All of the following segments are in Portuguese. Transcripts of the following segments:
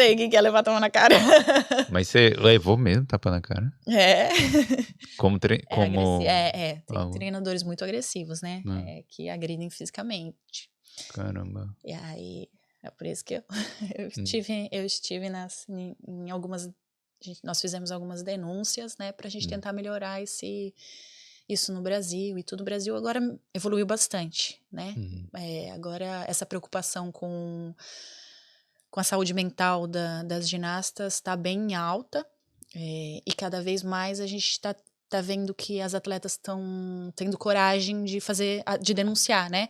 sei o que é levar tapa na cara. Mas você levou mesmo tapa na cara? É. Como Tem Ah, treinadores muito agressivos, né? Hum. Que agridem fisicamente. Caramba. E aí, é por isso que eu estive em algumas... Nós fizemos algumas denúncias, né? Pra gente tentar melhorar isso no Brasil e tudo. O Brasil agora evoluiu bastante, né? Agora, essa preocupação com a saúde mental das ginastas está bem alta. E cada vez mais a gente tá vendo que as atletas estão tendo coragem de denunciar, né?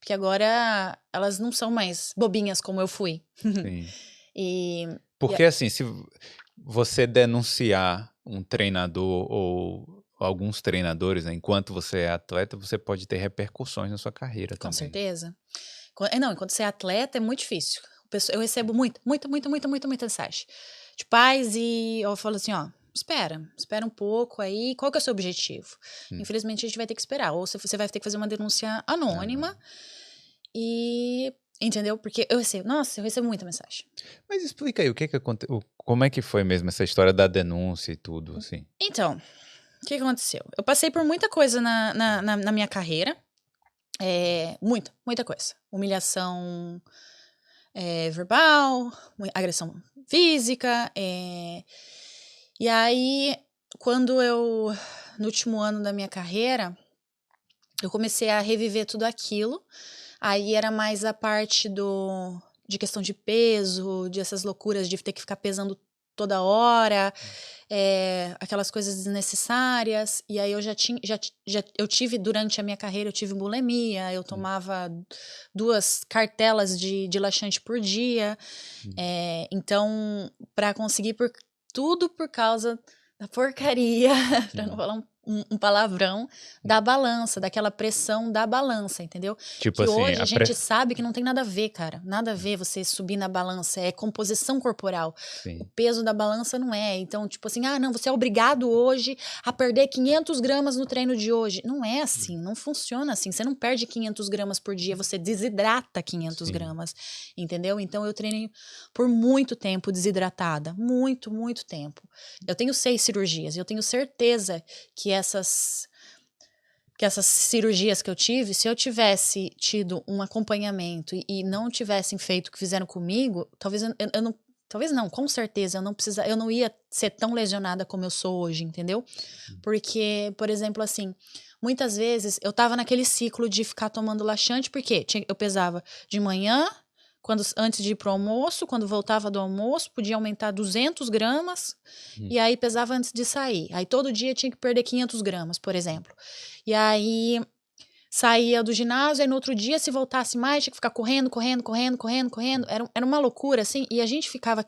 Porque agora elas não são mais bobinhas como eu fui. Sim. Porque assim, se você denunciar um treinador ou alguns treinadores, né, enquanto você é atleta, você pode ter repercussões na sua carreira também. Com certeza. Enquanto você é atleta é muito difícil. Eu recebo muita mensagem de pais e eu falo assim, ó, espera um pouco aí, qual que é o seu objetivo? Infelizmente a gente vai ter que esperar, ou você vai ter que fazer uma denúncia anônima e... Entendeu? Porque eu recebo muita mensagem. Mas explica aí, o que aconteceu? Como é que foi mesmo essa história da denúncia e tudo, assim? Então, o que aconteceu? Eu passei por muita coisa na minha carreira. Muita coisa. Humilhação verbal, agressão física. E aí, no último ano da minha carreira, eu comecei a reviver tudo aquilo. Aí era mais a parte de questão de peso, de essas loucuras de ter que ficar pesando toda hora, aquelas coisas desnecessárias. E aí eu tive, durante a minha carreira, eu tive bulimia, eu tomava 2 cartelas de laxante por dia. Então, para conseguir tudo por causa da porcaria, para não falar um palavrão, da balança, daquela pressão da balança, entendeu? Tipo que assim, hoje a gente sabe que não tem nada a ver, cara. Nada a ver você subir na balança, é composição corporal. Sim. O peso da balança não é. Então, tipo assim, não, você é obrigado hoje a perder 500 gramas no treino de hoje. Não é assim, não funciona assim. Você não perde 500 gramas por dia, você desidrata 500 gramas, entendeu? Então, eu treinei por muito tempo desidratada. Muito, muito tempo. Eu tenho 6 cirurgias e eu tenho certeza que essas cirurgias que eu tive, se eu tivesse tido um acompanhamento e não tivessem feito o que fizeram comigo, talvez eu não... Talvez não, com certeza, eu não ia ser tão lesionada como eu sou hoje, entendeu? Porque, por exemplo, assim, muitas vezes eu tava naquele ciclo de ficar tomando laxante, porque eu pesava de manhã, antes de ir pro almoço, quando voltava do almoço, podia aumentar 200 gramas, e aí pesava antes de sair. Aí todo dia tinha que perder 500 gramas, por exemplo. E aí saía do ginásio, aí no outro dia, se voltasse mais, tinha que ficar correndo. Era uma loucura, assim, e a gente ficava...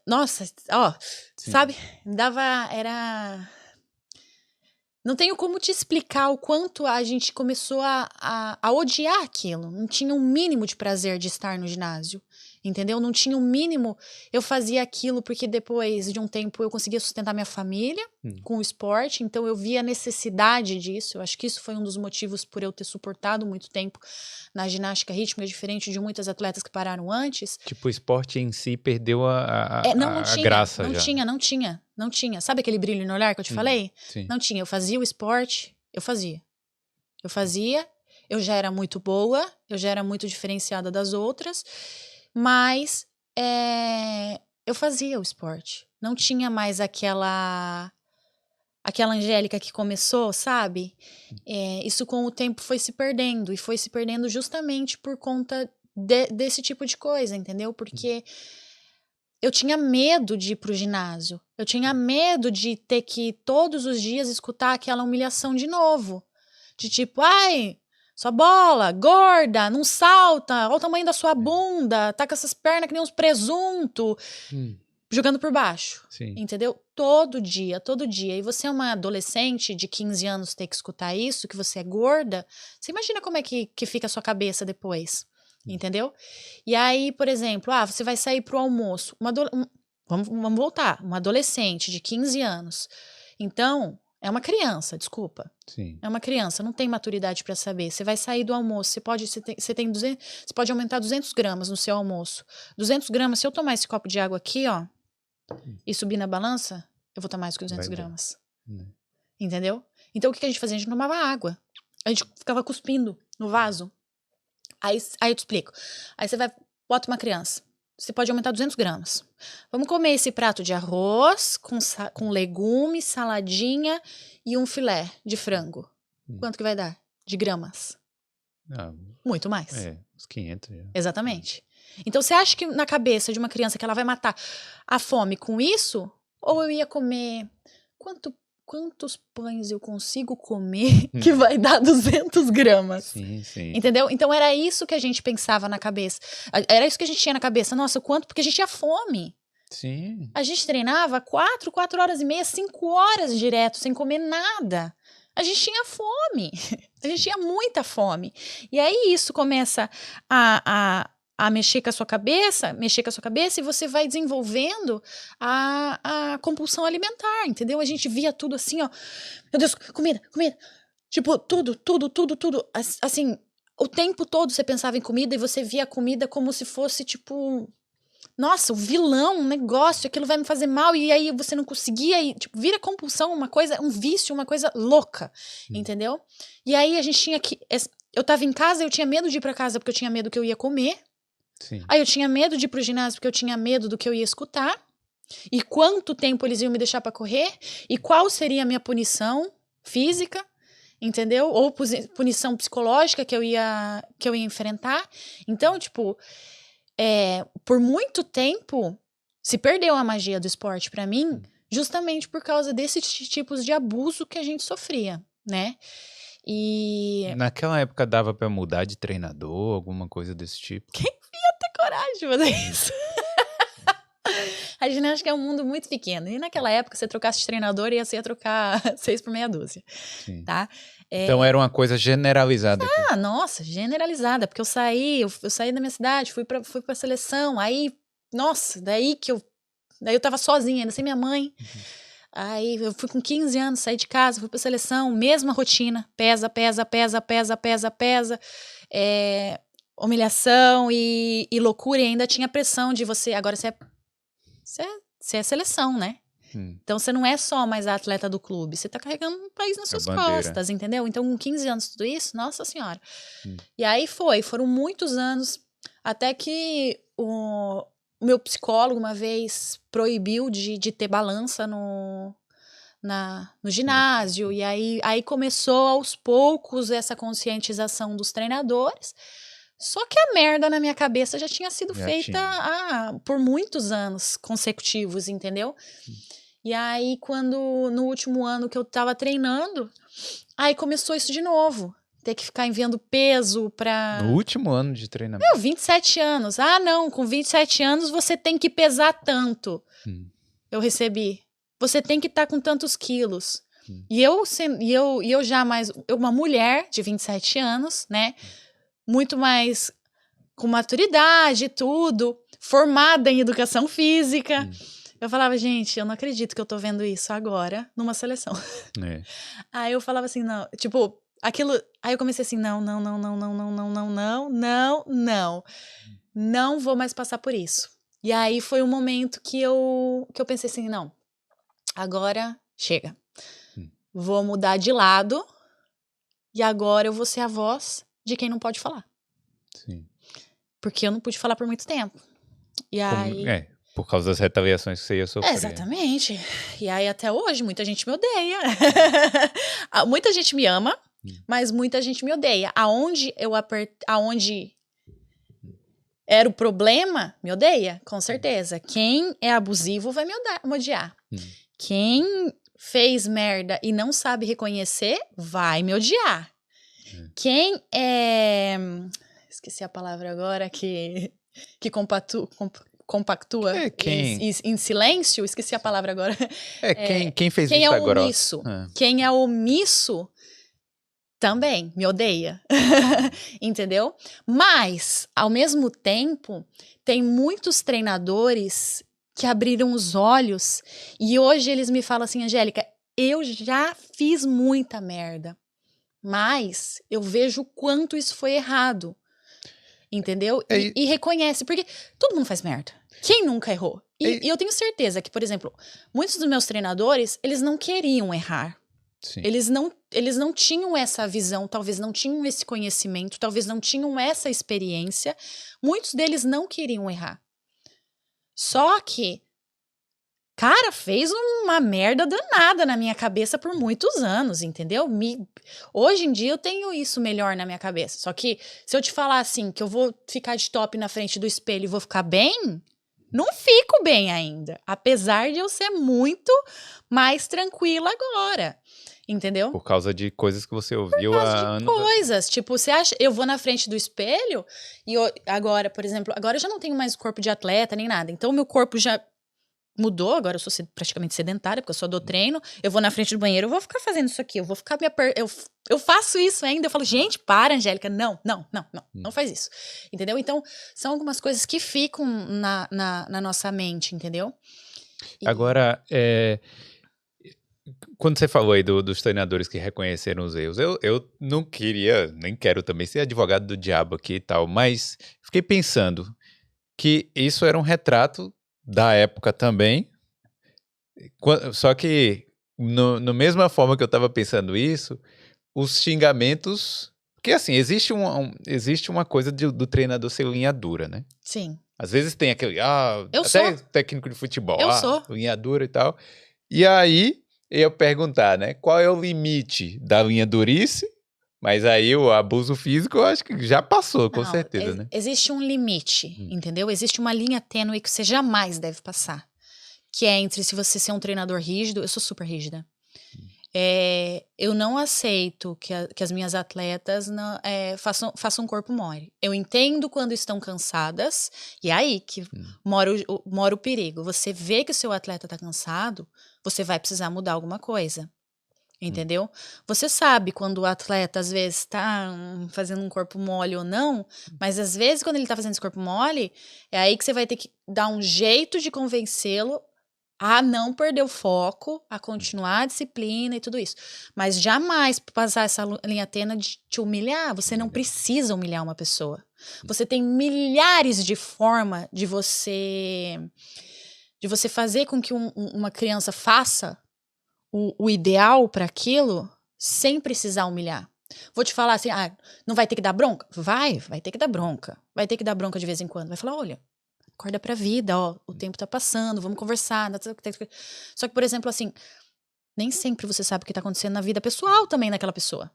Nossa, ó, sabe? Não tenho como te explicar o quanto a gente começou a odiar aquilo. Não tinha um mínimo de prazer de estar no ginásio, entendeu? Não tinha um mínimo. Eu fazia aquilo porque depois de um tempo eu conseguia sustentar minha família com o esporte, então eu via a necessidade disso. Eu acho que isso foi um dos motivos por eu ter suportado muito tempo na ginástica rítmica, diferente de muitas atletas que pararam antes. Tipo, o esporte em si perdeu a graça já. Não tinha. Sabe aquele brilho no olhar que eu te falei? Sim. Não tinha. Eu fazia o esporte, eu fazia. Eu já era muito boa, eu já era muito diferenciada das outras, mas eu fazia o esporte. Não tinha mais aquela Angélica que começou, sabe? Isso com o tempo foi se perdendo, e foi se perdendo justamente por conta desse tipo de coisa, entendeu? Porque eu tinha medo de ir pro ginásio. Eu tinha medo de ter que todos os dias escutar aquela humilhação de novo. De tipo, ai, sua bola, gorda, não salta, olha o tamanho da sua bunda, tá com essas pernas que nem uns presunto, jogando por baixo. Sim. Entendeu? Todo dia. E você é uma adolescente de 15 anos ter que escutar isso, que você é gorda, você imagina como é que fica a sua cabeça depois. Entendeu? E aí, por exemplo, você vai sair pro almoço. Vamos voltar. Uma adolescente de 15 anos. Então, É uma criança, desculpa. Sim. É uma criança, não tem maturidade para saber. Você vai sair do almoço, você pode aumentar 200 gramas no seu almoço. 200 gramas, se eu tomar esse copo de água aqui, ó, e subir na balança, eu vou tomar mais que 200 gramas. Entendeu? Então, o que a gente fazia? A gente tomava água. A gente ficava cuspindo no vaso. Aí eu te explico. Aí você vai, bota uma criança. Você pode aumentar 200 gramas. Vamos comer esse prato de arroz com legumes, saladinha e um filé de frango. Quanto que vai dar? De gramas? Muito mais. Uns 500. Já. Exatamente. Então, você acha que na cabeça de uma criança que ela vai matar a fome com isso? Ou eu ia comer... Quantos pães eu consigo comer que vai dar 200 gramas? Sim, sim. Entendeu? Então era isso que a gente pensava na cabeça. Era isso que a gente tinha na cabeça. Nossa, quanto? Porque a gente tinha fome. Sim. A gente treinava 4 horas e meia, 5 horas direto, sem comer nada. A gente tinha fome. A gente tinha muita fome. E aí isso começa a mexer com a sua cabeça, e você vai desenvolvendo a compulsão alimentar, entendeu? A gente via tudo assim, ó, meu Deus, comida, tipo, tudo, assim, o tempo todo você pensava em comida e você via a comida como se fosse, tipo, nossa, o vilão, um negócio, aquilo vai me fazer mal, e aí você não conseguia, e, tipo, vira compulsão, uma coisa, um vício, uma coisa louca, entendeu? E aí a gente tinha que, eu tava em casa, eu tinha medo de ir pra casa porque eu tinha medo que eu ia comer. Sim. Aí eu tinha medo de ir pro ginásio porque eu tinha medo do que eu ia escutar. E quanto tempo eles iam me deixar pra correr. E qual seria a minha punição física, entendeu? Ou punição psicológica que eu ia enfrentar. Então, tipo, por muito tempo se perdeu a magia do esporte pra mim, justamente por causa desses tipos de abuso que a gente sofria, né? E... Naquela época dava pra mudar de treinador, alguma coisa desse tipo? Quem ia ter coragem de fazer isso? A ginástica é um mundo muito pequeno. E naquela época, se você trocasse de treinador, você ia trocar 6 por meia dúzia. Sim. Tá? Então era uma coisa generalizada. Nossa, generalizada. Porque eu saí da minha cidade, fui pra seleção. Aí, nossa, daí eu tava sozinha, ainda sem minha mãe. Aí eu fui com 15 anos, saí de casa, fui pra seleção, mesma rotina, pesa, humilhação e loucura, e ainda tinha pressão de você, agora você é seleção, né? Então você não é só mais a atleta do clube, você tá carregando um país nas suas costas, entendeu? Então com 15 anos tudo isso, nossa senhora. E aí foram muitos anos, até que o meu psicólogo uma vez proibiu de ter balança no ginásio, e aí começou aos poucos essa conscientização dos treinadores, só que a merda na minha cabeça já tinha sido feita por muitos anos consecutivos, entendeu? E aí no último ano que eu tava treinando, aí começou isso de novo. Ter que ficar enviando peso pra... No último ano de treinamento? 27 anos. Não, com 27 anos você tem que pesar tanto. Eu recebi. Você tem que estar com tantos quilos. E eu uma mulher de 27 anos, né? Muito mais com maturidade e tudo, formada em educação física. Eu falava, gente, eu não acredito que eu tô vendo isso agora numa seleção. Aí eu falava assim, não, tipo... Aquilo, aí eu comecei assim, não vou mais passar por isso. E aí foi um momento que eu pensei assim, não, agora chega, vou mudar de lado e agora eu vou ser a voz de quem não pode falar. Sim. Porque eu não pude falar por muito tempo. E aí... Por causa das retaliações que você ia sofrer. Exatamente. E aí até hoje muita gente me odeia. Muita gente me ama, mas muita gente me odeia. Aonde era o problema, me odeia, com certeza. Quem é abusivo vai me odiar. Quem fez merda e não sabe reconhecer, vai me odiar. Quem é... Esqueci a palavra agora, que compactua em silêncio, esqueci a palavra agora. Quem fez quem vista é omisso. Quem é omisso também me odeia. Entendeu? Mas, ao mesmo tempo, tem muitos treinadores que abriram os olhos e hoje eles me falam assim, Angélica, eu já fiz muita merda, mas eu vejo o quanto isso foi errado, entendeu? E reconhece, porque todo mundo faz merda. Quem nunca errou? E eu tenho certeza que, por exemplo, muitos dos meus treinadores, eles não queriam errar. Sim. Eles não tinham essa visão, talvez não tinham esse conhecimento, talvez não tinham essa experiência. Muitos deles não queriam errar. Só que, cara, fez uma merda danada na minha cabeça por muitos anos, entendeu? Hoje em dia eu tenho isso melhor na minha cabeça. Só que se eu te falar assim, que eu vou ficar de top na frente do espelho e vou ficar bem, não fico bem ainda. Apesar de eu ser muito mais tranquila agora. Entendeu? Por causa de coisas que você ouviu há anos. Coisas, tipo, você acha, eu vou na frente do espelho e agora, por exemplo, agora eu já não tenho mais corpo de atleta nem nada. Então, meu corpo já mudou, agora eu sou praticamente sedentária, porque eu só dou treino. Eu vou na frente do banheiro, eu vou ficar fazendo isso aqui, eu vou ficar eu faço isso ainda, eu falo, gente, para, Angélica, não faz isso. Entendeu? Então, são algumas coisas que ficam na nossa mente, entendeu? Agora, quando você falou aí dos treinadores que reconheceram os erros, eu não queria, nem quero também ser advogado do diabo aqui e tal, mas fiquei pensando que isso era um retrato da época também, só que na mesma forma que eu estava pensando isso, os xingamentos, porque assim, existe uma coisa do treinador ser linha dura, né? Sim. Às vezes tem aquele, eu até sou. técnico de futebol, Eu sou. linha dura e tal, e aí eu ia perguntar, né, qual é o limite da linha durice? Mas aí o abuso físico eu acho que já passou, com certeza, né? Existe um limite, entendeu? Existe uma linha tênue que você jamais deve passar. Que é entre se você ser um treinador rígido, eu sou super rígida. Eu não aceito que as minhas atletas façam um corpo mole. Eu entendo quando estão cansadas, e é aí que mora o perigo. Você vê que o seu atleta está cansado, você vai precisar mudar alguma coisa. Entendeu? Você sabe quando o atleta, às vezes, tá fazendo um corpo mole ou não, mas às vezes, quando ele tá fazendo esse corpo mole, é aí que você vai ter que dar um jeito de convencê-lo a não perder o foco, a continuar a disciplina e tudo isso. Mas jamais passar essa linha tênue de te humilhar. Você não precisa humilhar uma pessoa. Você tem milhares de formas de você fazer com que uma criança faça o ideal para aquilo sem precisar humilhar. Vou te falar assim, não vai ter que dar bronca? Vai ter que dar bronca. Vai ter que dar bronca de vez em quando. Vai falar, olha, acorda pra vida, o tempo tá passando, vamos conversar. Só que, por exemplo, assim, nem sempre você sabe o que tá acontecendo na vida pessoal também naquela pessoa.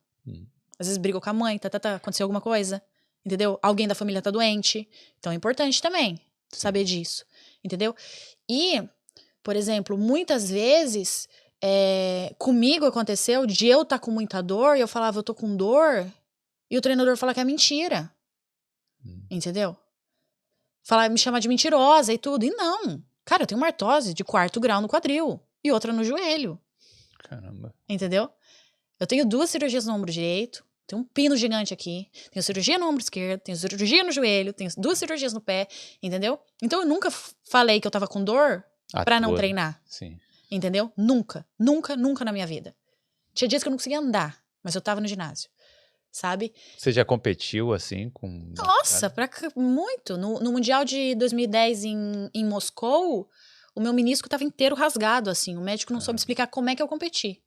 Às vezes brigou com a mãe, aconteceu alguma coisa, entendeu? Alguém da família tá doente. Então é importante também saber disso, entendeu? E, por exemplo, muitas vezes... comigo aconteceu de eu estar com muita dor e eu falava, eu tô com dor, e o treinador fala que é mentira. Entendeu? Me chamar de mentirosa e tudo. E não. Cara, eu tenho uma artrose de 4º grau no quadril e outra no joelho. Caramba. Entendeu? Eu tenho 2 cirurgias no ombro direito, tenho um pino gigante aqui, tenho cirurgia no ombro esquerdo, tenho cirurgia no joelho, tenho 2 cirurgias no pé, entendeu? Então eu nunca falei que eu tava com dor pra não treinar. Sim. Entendeu? Nunca na minha vida. Tinha dias que eu não conseguia andar, mas eu tava no ginásio, sabe? Você já competiu, assim, com... Nossa, muito. No Mundial de 2010 em Moscou, o meu menisco tava inteiro rasgado, assim. O médico não soube explicar como é que eu competi.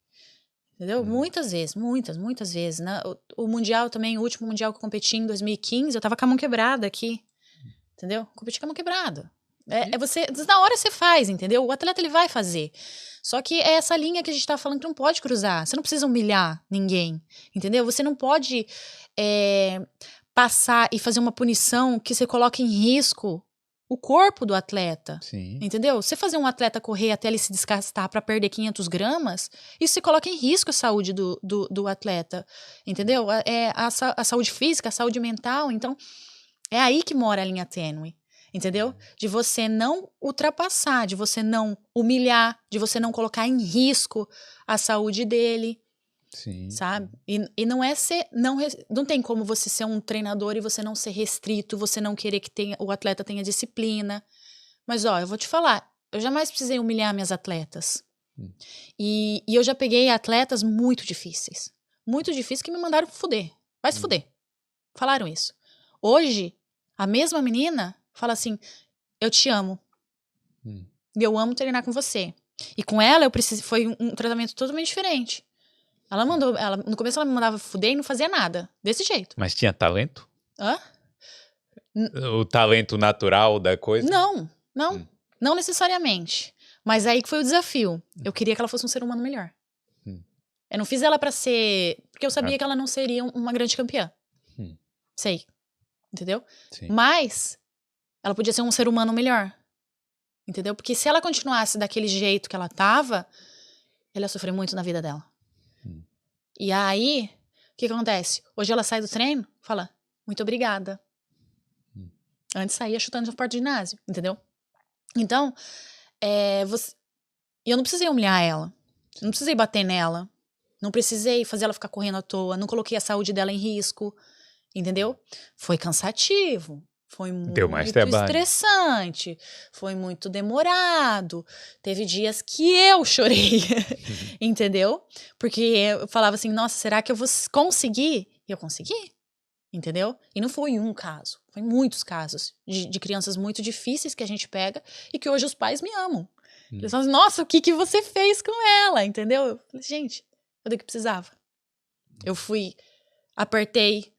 Entendeu? Muitas vezes. Né? O Mundial também, o último Mundial que eu competi em 2015, eu tava com a mão quebrada aqui. Entendeu? Competi com a mão quebrada. Na hora você faz, entendeu? O atleta ele vai fazer. Só que é essa linha que a gente tá falando que não pode cruzar. Você não precisa humilhar ninguém, entendeu? Você não pode passar e fazer uma punição que você coloque em risco o corpo do atleta. Sim. Entendeu? Você fazer um atleta correr até ele se desgastar para perder 500 gramas, isso se coloca em risco a saúde do atleta, entendeu? A saúde física, a saúde mental. Então, é aí que mora a linha tênue. Entendeu? De você não ultrapassar, de você não humilhar, de você não colocar em risco a saúde dele. Sim. Sabe? E não é ser... Não tem como você ser um treinador e você não ser restrito, você não querer que o atleta tenha disciplina. Mas, eu vou te falar, eu jamais precisei humilhar minhas atletas. E eu já peguei atletas muito difíceis que me mandaram fuder. Vai se fuder. Falaram isso. Hoje, a mesma menina fala assim, eu te amo. E eu amo treinar com você. E com ela, foi um tratamento totalmente diferente. No começo ela me mandava fuder e não fazia nada. Desse jeito. Mas tinha talento? Hã? O talento natural da coisa? Não necessariamente. Mas aí que foi o desafio. Eu queria que ela fosse um ser humano melhor. Eu não fiz ela pra ser... Porque eu sabia que ela não seria uma grande campeã. Sei. Entendeu? Sim. Mas ela podia ser um ser humano melhor. Entendeu? Porque se ela continuasse daquele jeito que ela tava, ela ia sofrer muito na vida dela. E aí, o que acontece? Hoje ela sai do treino, fala, muito obrigada. Antes saía chutando a porta do ginásio, entendeu? Então, eu não precisei humilhar ela. Não precisei bater nela. Não precisei fazer ela ficar correndo à toa. Não coloquei a saúde dela em risco. Entendeu? Foi cansativo. Foi muito estressante. Foi muito demorado. Teve dias que eu chorei. Entendeu? Porque eu falava assim, nossa, será que eu vou conseguir? E eu consegui. Entendeu? E não foi um caso. Foi muitos casos de crianças muito difíceis que a gente pega e que hoje os pais me amam. Eles falam assim, nossa, o que você fez com ela? Entendeu? Eu falei, gente, eu dei o que precisava. Eu apertei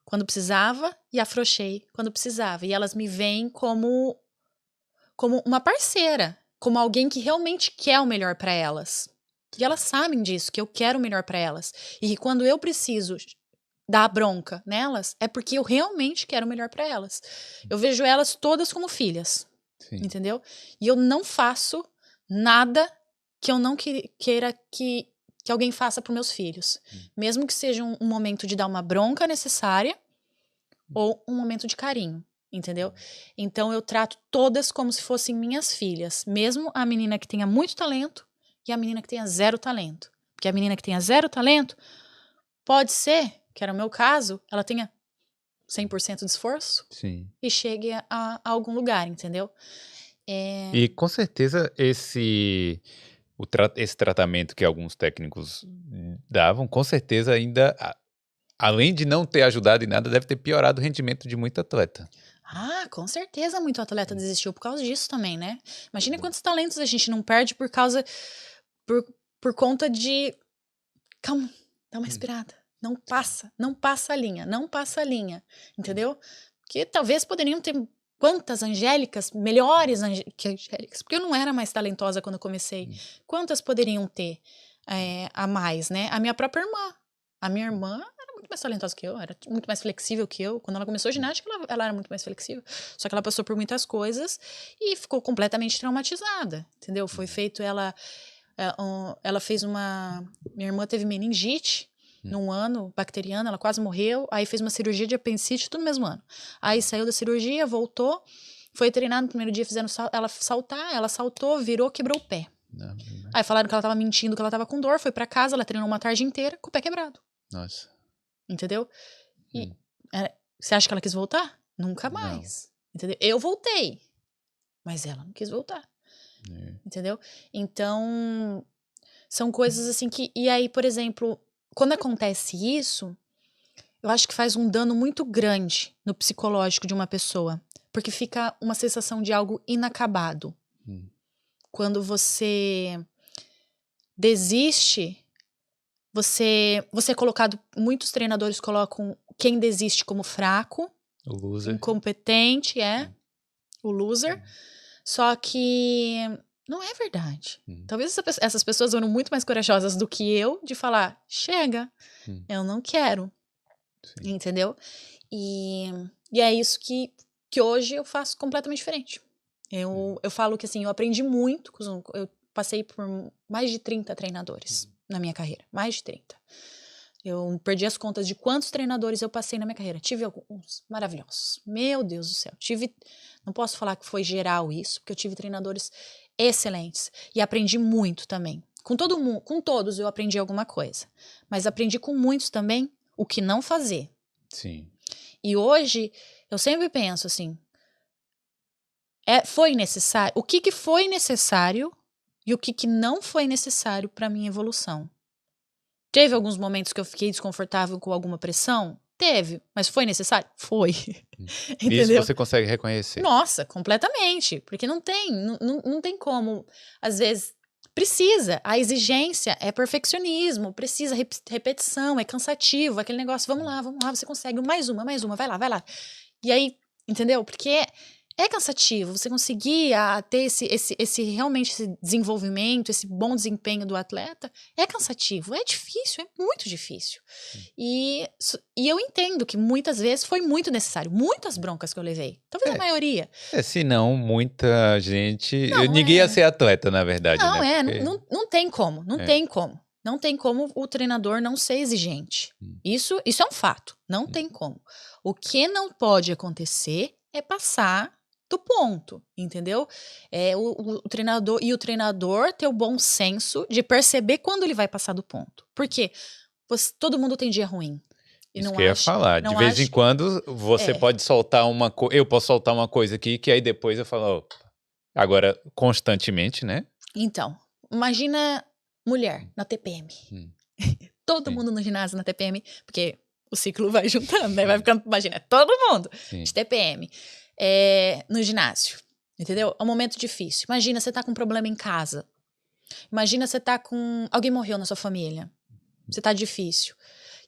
quando precisava e afrouxei quando precisava. E elas me veem como uma parceira, como alguém que realmente quer o melhor para elas. E elas sabem disso, que eu quero o melhor para elas. E que quando eu preciso dar bronca nelas, é porque eu realmente quero o melhor para elas. Eu vejo elas todas como filhas. Sim. Entendeu? E eu não faço nada que eu não queira que alguém faça para meus filhos. Mesmo que seja um momento de dar uma bronca necessária ou um momento de carinho, entendeu? Então eu trato todas como se fossem minhas filhas. Mesmo a menina que tenha muito talento e a menina que tenha zero talento. Porque a menina que tenha zero talento pode ser, que era o meu caso, ela tenha 100% de esforço. Sim. E chegue a algum lugar, entendeu? E com certeza esse tratamento que alguns técnicos davam, com certeza ainda, além de não ter ajudado em nada, deve ter piorado o rendimento de muito atleta. Ah, com certeza muito atleta desistiu por causa disso também, né? Imagina quantos talentos a gente não perde por conta de... Calma, dá uma respirada. Não passa a linha, entendeu? Porque talvez poderiam ter quantas Angélicas, melhores que Angélicas, porque eu não era mais talentosa quando eu comecei. Quantas poderiam ter a mais, né? A minha própria irmã. A minha irmã era muito mais talentosa que eu, era muito mais flexível que eu. Quando ela começou a ginástica, ela era muito mais flexível. Só que ela passou por muitas coisas e ficou completamente traumatizada, entendeu? Foi feito ela fez minha irmã teve meningite num ano, bacteriana, ela quase morreu, aí fez uma cirurgia de apendicite tudo no mesmo ano. Aí saiu da cirurgia, voltou, foi treinar no primeiro dia, fizeram ela saltar, ela saltou, virou, quebrou o pé. Não. Aí falaram que ela tava mentindo, que ela tava com dor, foi pra casa, ela treinou uma tarde inteira com o pé quebrado. Nossa. Entendeu? E você acha que ela quis voltar? Nunca mais. Não. Entendeu? Eu voltei, mas ela não quis voltar. Entendeu? Então, são coisas assim que... E aí, por exemplo, quando acontece isso, eu acho que faz um dano muito grande no psicológico de uma pessoa. Porque fica uma sensação de algo inacabado. Quando você desiste, você é colocado... Muitos treinadores colocam quem desiste como fraco. O loser. Incompetente, o loser. Só que não é verdade. Talvez essas pessoas foram muito mais corajosas do que eu de falar, chega, eu não quero. Sim. Entendeu? E é isso que hoje eu faço completamente diferente. Eu falo que assim, eu aprendi muito, eu passei por mais de 30 treinadores na minha carreira, mais de 30. Eu perdi as contas de quantos treinadores eu passei na minha carreira. Tive alguns maravilhosos. Meu Deus do céu. Não posso falar que foi geral isso, porque eu tive treinadores excelentes. E aprendi muito também. Com todos eu aprendi alguma coisa. Mas aprendi com muitos também o que não fazer. Sim. E hoje, eu sempre penso assim, foi necessário? O que foi necessário e o que não foi necessário para minha evolução. Teve alguns momentos que eu fiquei desconfortável com alguma pressão? Teve, mas foi necessário? Foi. Entendeu? Isso você consegue reconhecer. Nossa, completamente, porque não tem como, às vezes, precisa, a exigência é perfeccionismo, precisa repetição, é cansativo, aquele negócio, vamos lá, você consegue, mais uma, vai lá. E aí, entendeu? Porque é cansativo, você conseguir ter realmente esse desenvolvimento, esse bom desempenho do atleta, é cansativo, é difícil, é muito difícil. E eu entendo que muitas vezes foi muito necessário, muitas broncas que eu levei, talvez a maioria. Se não, muita gente... Ninguém ia ser atleta, na verdade, não, né? Porque... não tem como, Não tem como o treinador não ser exigente. Isso é um fato, não tem como. O que não pode acontecer é passar do ponto, entendeu? O treinador ter o bom senso de perceber quando ele vai passar do ponto. Porque todo mundo tem dia ruim. Isso que eu ia falar. De vez em quando você pode soltar uma coisa. Eu posso soltar uma coisa aqui que aí depois eu falo. Opa. Agora, constantemente, né? Então, imagina mulher na TPM. Todo mundo no ginásio na TPM, porque o ciclo vai juntando, né? Vai ficando, imagina, todo mundo de TPM. No ginásio, entendeu? É um momento difícil. Imagina, você tá com um problema em casa. Imagina, você tá com... Alguém morreu na sua família. Você tá difícil.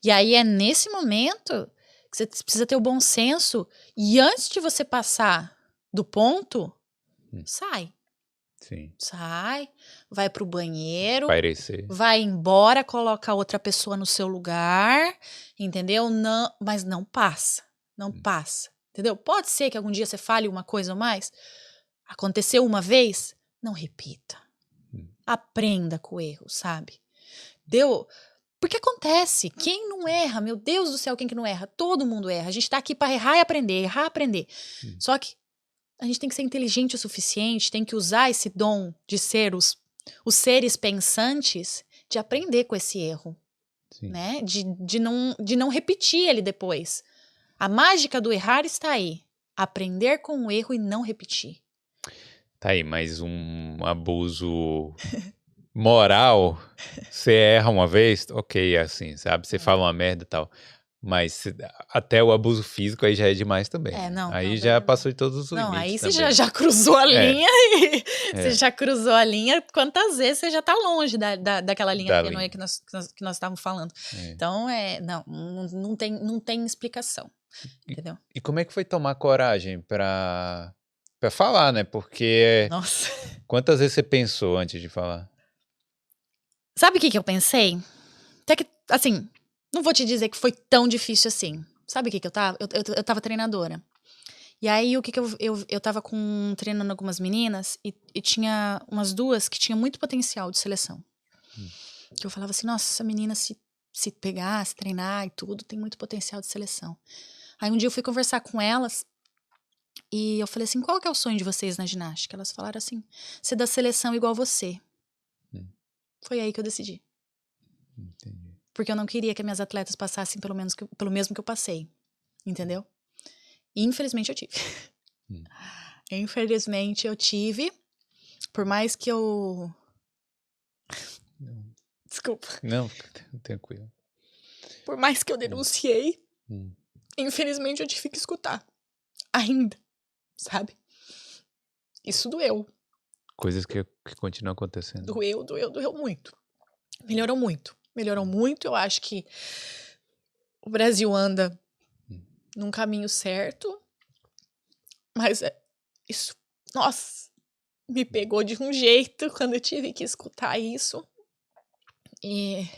E aí é nesse momento que você precisa ter o bom senso e antes de você passar do ponto, sai. Sim. Sai, vai pro banheiro, Espairecer. vai embora, coloca outra pessoa no seu lugar, entendeu? Não, mas não passa, não passa. Entendeu? Pode ser que algum dia você fale uma coisa ou mais. Aconteceu uma vez, não repita. Aprenda com o erro, sabe? Porque acontece. Quem não erra? Meu Deus do céu, quem que não erra? Todo mundo erra. A gente tá aqui para errar e aprender. Só que a gente tem que ser inteligente o suficiente, tem que usar esse dom de ser os seres pensantes, de aprender com esse erro. Sim. Né? De não repetir ele depois. A mágica do errar está aí. Aprender com o erro e não repetir. Tá aí, mas um abuso moral, você erra uma vez, ok, assim, sabe? Você fala uma merda e tal. Mas até o abuso físico aí já é demais também. Aí já passou de todos os limites. Não, aí você já cruzou a linha e você já cruzou a linha. Quantas vezes você já tá longe daquela linha tênue que nós estávamos falando. Então, não tem explicação. Entendeu? E como é que foi tomar coragem pra falar, né? Porque Nossa. Quantas vezes você pensou antes de falar? Sabe o que eu pensei? Até que, assim, não vou te dizer que foi tão difícil assim. Sabe o que eu tava? Eu tava treinadora. E aí, o que eu tava treinando algumas meninas e tinha umas duas que tinham muito potencial de seleção. Que eu falava assim, nossa, essa menina se pegar, se treinar e tudo, tem muito potencial de seleção. Aí um dia eu fui conversar com elas e eu falei assim, qual que é o sonho de vocês na ginástica? Elas falaram assim, ser da seleção igual você. Foi aí que eu decidi. Entendi. Porque eu não queria que minhas atletas passassem pelo mesmo que eu passei. Entendeu? E infelizmente eu tive. Infelizmente eu tive. Por mais que eu... Não. Desculpa. Não, tranquilo. Por mais que eu denunciei, infelizmente eu tive que escutar. Ainda. Sabe? Isso doeu. Coisas que continuam acontecendo. Doeu muito. Melhorou muito. Eu acho que o Brasil anda num caminho certo. Mas isso, nossa, me pegou de um jeito quando eu tive que escutar isso. E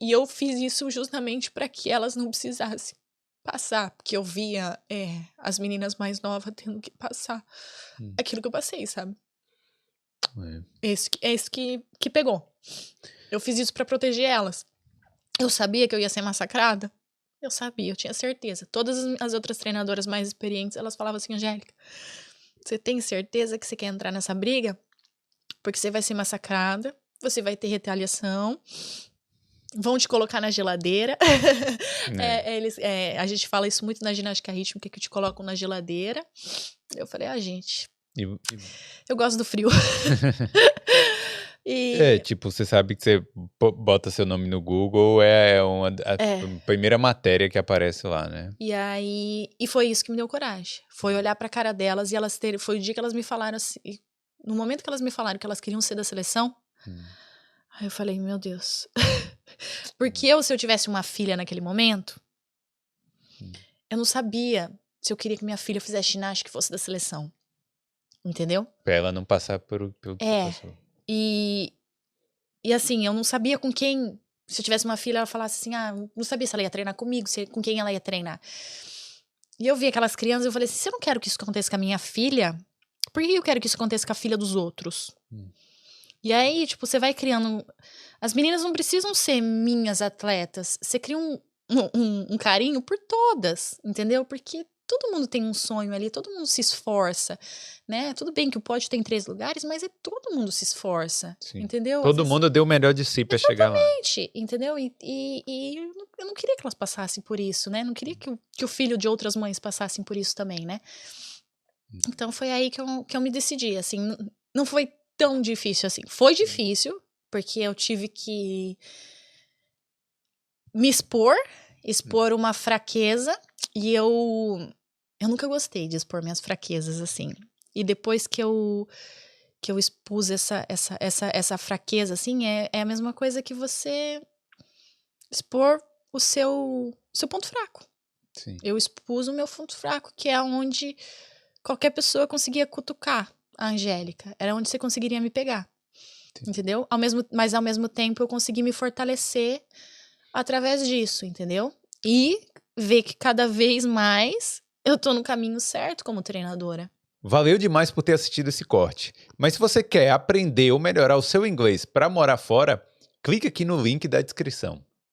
eu fiz isso justamente para que elas não precisassem passar. Porque eu via as meninas mais novas tendo que passar aquilo que eu passei, sabe? É isso que pegou. Eu fiz isso pra proteger elas. Eu sabia que eu ia ser massacrada. Eu sabia, eu tinha certeza. Todas as outras treinadoras mais experientes, elas falavam assim, Angélica, você tem certeza que você quer entrar nessa briga? Porque você vai ser massacrada, você vai ter retaliação, vão te colocar na geladeira. A gente fala isso muito na ginástica rítmica, que te colocam na geladeira. Eu falei, gente, Eu gosto do frio. Tipo, você sabe que você bota seu nome no Google, a primeira matéria que aparece lá, né? E foi isso que me deu coragem. Foi olhar pra cara delas e elas terem... Foi o dia que elas me falaram assim... No momento que elas me falaram que elas queriam ser da seleção, aí eu falei, meu Deus. Porque se eu tivesse uma filha naquele momento, eu não sabia se eu queria que minha filha fizesse ginástica e fosse da seleção. Entendeu? Pra ela não passar pelo que passou. E assim, eu não sabia com quem... Se eu tivesse uma filha, ela falasse assim, não sabia se ela ia treinar comigo, com quem ela ia treinar. E eu vi aquelas crianças, eu falei assim, se eu não quero que isso aconteça com a minha filha, por que eu quero que isso aconteça com a filha dos outros? E aí, tipo, você vai criando... As meninas não precisam ser minhas atletas. Você cria um carinho por todas, entendeu? Porque todo mundo tem um sonho ali, todo mundo se esforça, né? Tudo bem que o pódio tem 3 lugares, mas todo mundo se esforça, entendeu? Todo mundo deu o melhor de si pra chegar lá. Exatamente, entendeu? E eu não queria que elas passassem por isso, né? Não queria que o filho de outras mães passassem por isso também, né? Então foi aí que eu me decidi, assim, não foi tão difícil assim. Foi difícil, porque eu tive que me expor uma fraqueza, e eu nunca gostei de expor minhas fraquezas, assim. E depois que eu expus essa fraqueza, assim, é a mesma coisa que você expor o seu ponto fraco. Sim. Eu expus o meu ponto fraco, que é onde qualquer pessoa conseguia cutucar a Angélica. Era onde você conseguiria me pegar. Sim. Entendeu? Mas ao mesmo tempo eu consegui me fortalecer através disso, entendeu? E ver que cada vez mais eu tô no caminho certo como treinadora. Valeu demais por ter assistido esse corte. Mas se você quer aprender ou melhorar o seu inglês para morar fora, clique aqui no link da descrição.